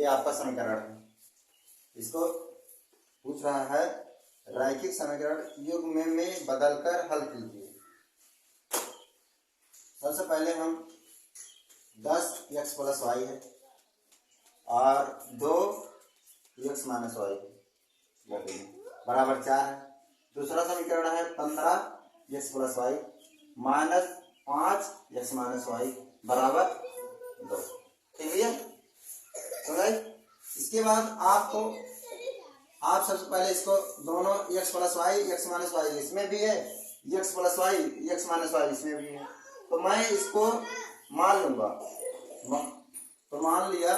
ये आपका समीकरण है। इसको पूछ रहा है रैखिक समीकरण युग्म में बदलकर हल कीजिए। सबसे पहले हम 10x प्लस वाई है और 2x माइनस वाई बराबर 4 है। दूसरा समीकरण है 15x plus Y minus 5x minus Y बराबर 2। ठीक है तो भाई इसके बाद आप सबसे पहले इसको दोनों x plus Y x minus Y इसमें भी है, x plus Y x minus Y इसमें भी है, तो मैं इसको मान लूंगा। तो मान लिया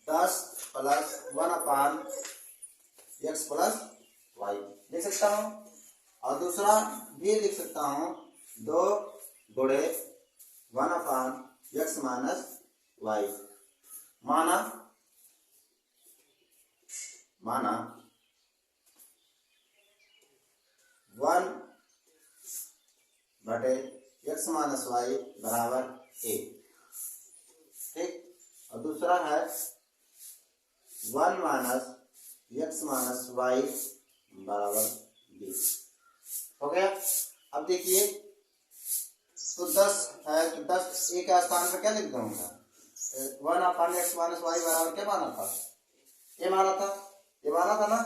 10 प्लस 1 अपान x प्लस वाई लिख सकता हूँ, और दूसरा भी लिख सकता हूँ 2 गुणे 1 अपान x माइनस वाई माना 1 बटे x माइनस वाई बराबर a। ठीक, और दूसरा है 1 माइनस x माइनस वाई बराबर b। हो गया। अब देखिए तो 10 है तो 10 a के स्थान पर क्या लिख दूंगा 1 अपान x माइनस वाई बराबर क्या माना था, ये माना था ना।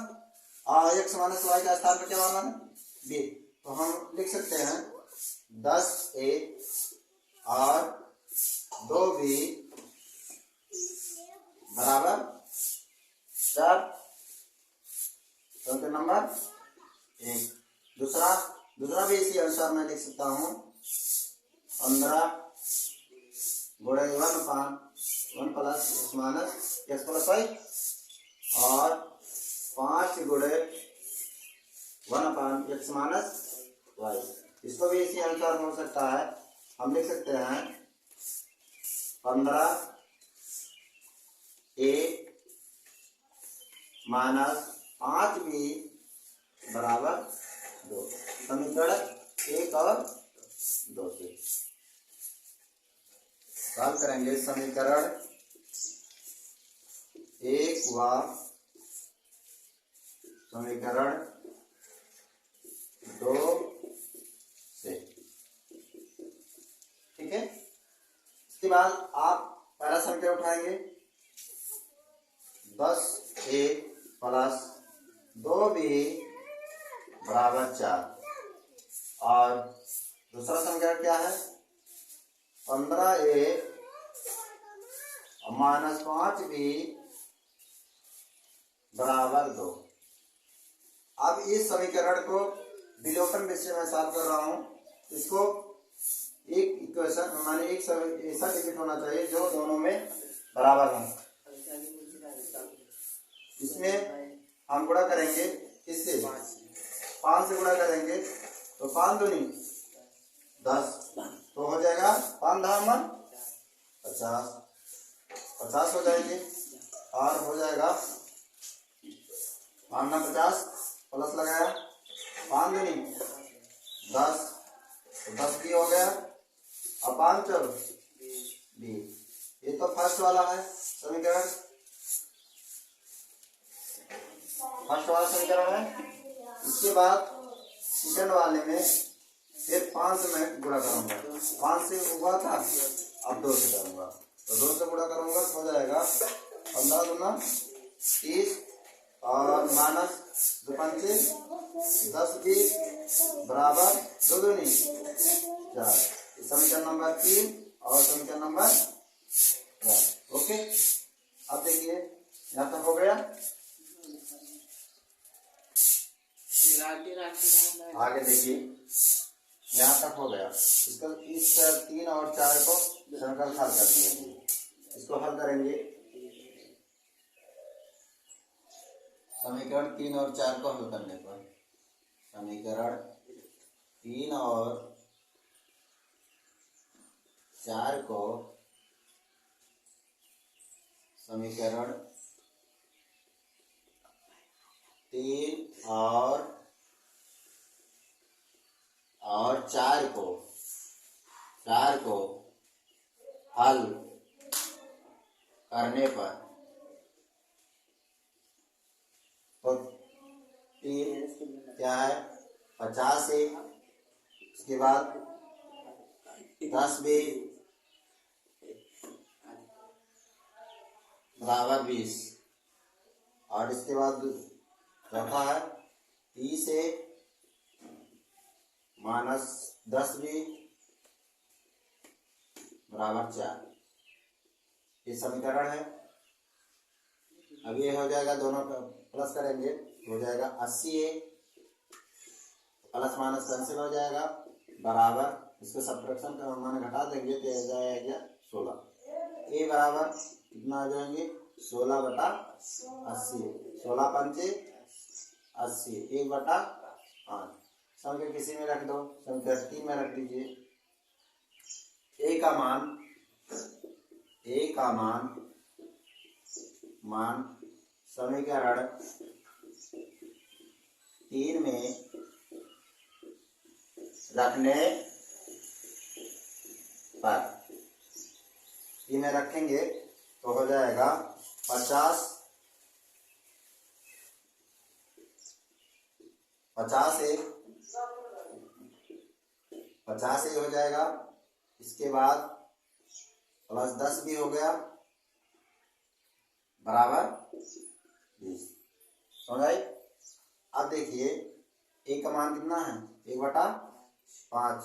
x माइनस वाई का स्थान पर क्या माना है b, तो हम लिख सकते हैं 10a और 2b बराबर 4, तो नंबर 1। दूसरा भी इसी अनुसार मैं लिख सकता हूँ 15 गुणे 1 upon 1 plus x minus x plus Y और 5 गुणे 1 अपान x माइनस वाई। इसको भी इसी अनुसार हो सकता है, हम लिख सकते हैं 15a माइनस 5b बराबर 2। समीकरण 1 और 2 से सॉल्व करेंगे। समीकरण 1 व समीकरण 2 से। ठीक है, इसके बाद आप पहला समीकरण उठाएंगे 10a प्लस 2b बराबर 4, और दूसरा समीकरण क्या है 15a माइनस 5b बराबर 2। अब इस समीकरण को विलोपन विषय में सॉल्व कर रहा हूँ। इसको एक इक्वेशन माने एक ऐसा डिजिट होना चाहिए जो दोनों में बराबर हो। इसमें हम गुणा करेंगे इससे 5 से गुणा करेंगे तो 5 दूनी 10, तो हो जाएगा 5 धाम 50 हो जाएंगे, और हो जाएगा 5 ना 50 प्लस लगाया 5 दूनी 10, तो 10 भी हो गया, और 5 चलो 20। ये तो फर्स्ट वाला है समीकरण, फर्स्ट वाला समीकरण है। इसके बाद सेकंड वाले में फिर 5 से मैं गुणा करूंगा, 5 से हुआ था अब 2 से करूंगा, तो 2 से गुणा करूंगा तो हो जाएगा 15 दूना 30 और माइनस 2 पंचे 10 भी बराबर 2 दूनी 4। समीकरण नंबर 3 और समीकरण नंबर 4। ओके, अब देखिए यहाँ तक हो गया, आगे देखिए यहाँ तक हो गया। इसको इस 3 और 4 को समीकरण हल कर दिए, इसको हल करेंगे। समीकरण 3 और 4 को हल करने पर समीकरण 3 और 4 को समीकरण 3 और 4 को हल करने पर तो 3 क्या है 50 है, उसके बाद 10 भी बराबर 20 और इसके बाद चौथा है 30 है माइनस 10 भी बराबर 4। ये समीकरण है। अब ये हो जाएगा, दोनों का प्लस करेंगे हो जाएगा 80 है, प्लस माइनस कैंसिल हो जाएगा बराबर, इसको सब्ट्रैक्शन का मान घटा देंगे तो आ जाएगा 16। ए बराबर कितना आ जाएंगे 16/80, 16 पंचे 80, 1/5। संख्या किसी में रख दो, संख्या 3 में रख दीजिए। ए का मान समीकरण 3 में रखने पर, 3 में रखेंगे तो हो जाएगा 50 हो जाएगा, इसके बाद प्लस 10 भी हो गया बराबर 20। समझ आई? अब देखिए ए का मान कितना है 1/5,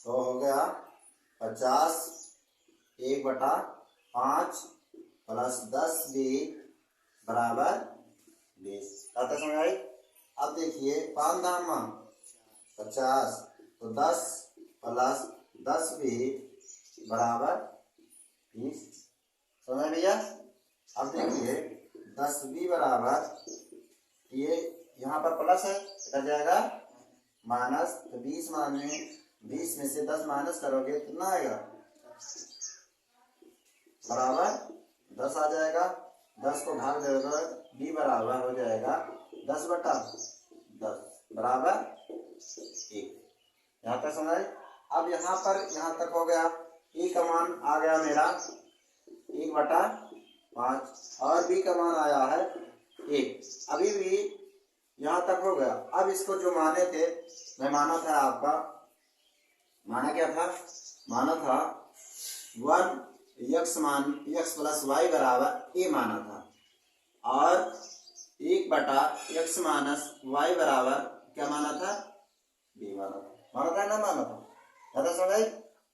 तो हो गया 50 1/5 प्लस 10 भी बराबर 20। आता समझ आई? अब देखिए 5 दाम 50, तो 10 प्लस 10 भी बराबर 20। समझ भैया? अब देखिए 10 भी बराबर, ये यहाँ पर प्लस है कट जाएगा माइनस, तो 20 में से 10 माइनस करोगे कितना आएगा बराबर 10 आ जाएगा। 10 को भाग देगा बी बराबर हो जाएगा 10/10 बराबर 1। यहाँ तक समझ। अब यहाँ पर यहाँ तक हो गया, ए का मान आ गया मेरा 1/5 और बी का मान आया है 1। अभी भी यहाँ तक हो गया। अब इसको जो माने थे, मैं माना था आपका, माना क्या था, माना था 1x प्लस वाई बराबर ए माना था, और 1/x माइनस वाई बराबर क्या माना था बी माना था। माना था ना माना था, ज्यादा समझ।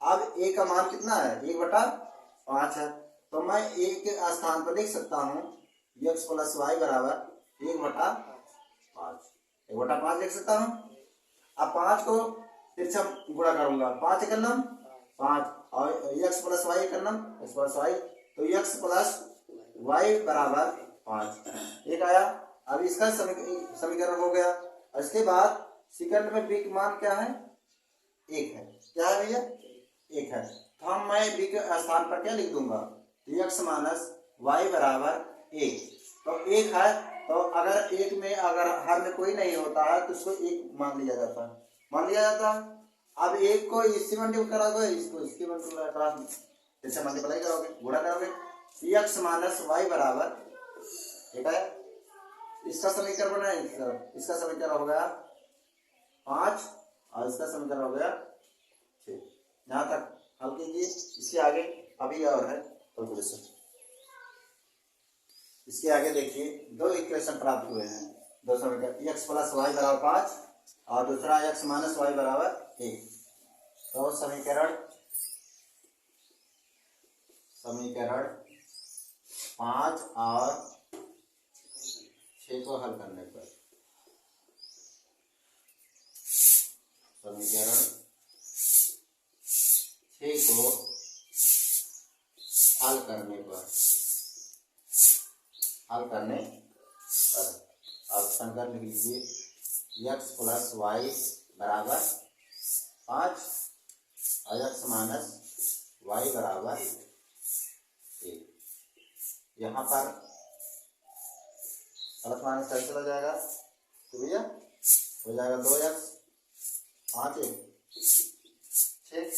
अब ए का मान कितना है 1/5 है, तो मैं ए के स्थान पर लिख सकता हूँ x प्लस वाई बराबर 1/5 लिख सकता हूँ। अब 5 को फिर से गुणा करूंगा, 5 एकम 5 और x प्लस वाई एकम x प्लस वाई, तो x प्लस वाई बराबर 5 एक आया। अब इसका समीकरण हो गया। इसके बाद सेकंड में बी का मान क्या है 1 है। क्या है भैया 1 है, तो हम मैं बी के स्थान पर क्या लिख दूंगा x माइनस वाई बराबर 1। तो 1 है, तो अगर 1 में अगर हर में कोई नहीं होता है तो उसको 1 मान लिया जाता है, अब 1 को इससे मल्टीप्लाई करोगे, इसको इसके मल्टीप्लाई करोगे, गुणा करोगे, x माइनस वाई बराबर ठीक है। इसका समीकरण बनाए, इसका समीकरण हो गया 5 और इसका समीकरण हो गया 6। यहाँ तक हल कीजिए। इसके आगे अभी और है कैलकुलेशन। इसके आगे देखिए दो इक्वेशन प्राप्त हुए हैं, दो समीकरण, x प्लस वाई बराबर 5 और दूसरा x माइनस वाई बराबर 1। तो समीकरण 5 और 6 को हल करने पर, समीकरण 6 को हल करने पर अब संकर लिख लीजिए x प्लस वाई बराबर 5 और x माइनस वाई बराबर 1। यहाँ पर प्लस माइनस कैंसिल हो जाएगा, तो भैया हो जाएगा 2x 5 6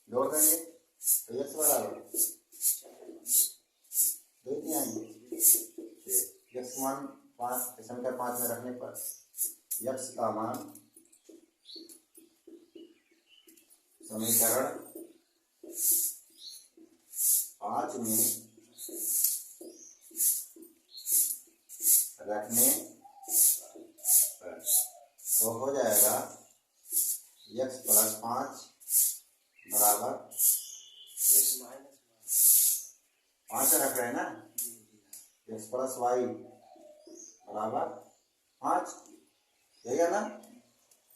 जोड़ देंगे तो x बराबर दो ही आएंगे। x मान 5 समीकरण 5 में रखने पर x का मान समीकरण 5 में रखने पर तो हो जाएगा x प्लस 5 बराबर 5 रख रहे हैं ना, x प्लस वाई बराबर 5, यही है ना।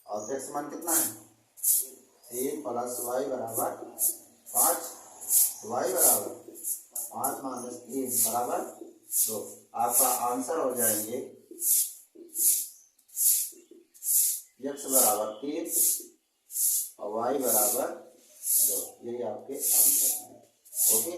और x मान कितना है 3 प्लस वाई बराबर 5, वाई बराबर 5 माइनस 3 बराबर 2। आपका आंसर हो जाएंगे x बराबर 3 और y बराबर 2। यही आपके आंसर हैं। ओके,